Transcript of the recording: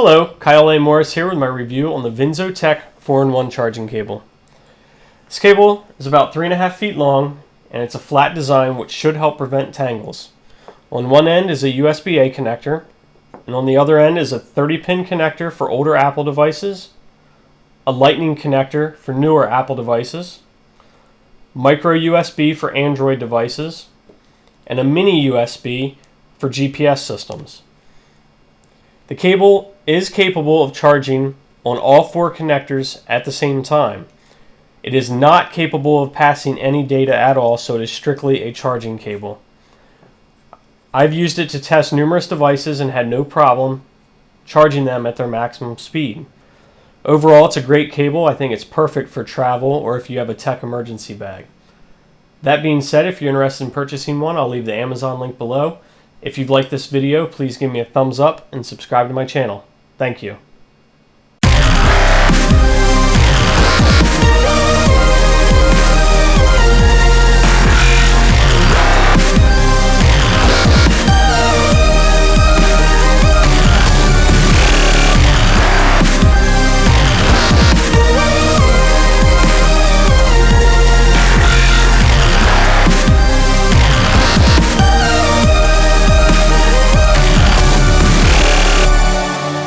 Hello, Kyle A. Morris here with my review on the Vinso Tech 4-in-1 charging cable. This cable is about 3.5 feet long and it's a flat design which should help prevent tangles. On one end is a USB-A connector and on the other end is a 30-pin connector for older Apple devices, a Lightning connector for newer Apple devices, micro USB for Android devices, and a mini USB for GPS systems. The cable is capable of charging on all 4 connectors at the same time. It is not capable of passing any data at all, so it is strictly a charging cable. I've used it to test numerous devices and had no problem charging them at their maximum speed. Overall, it's a great cable. I think it's perfect for travel or if you have a tech emergency bag. That being said, if you're interested in purchasing one, I'll leave the Amazon link below. If you've liked this video, please give me a thumbs up and subscribe to my channel. Thank you.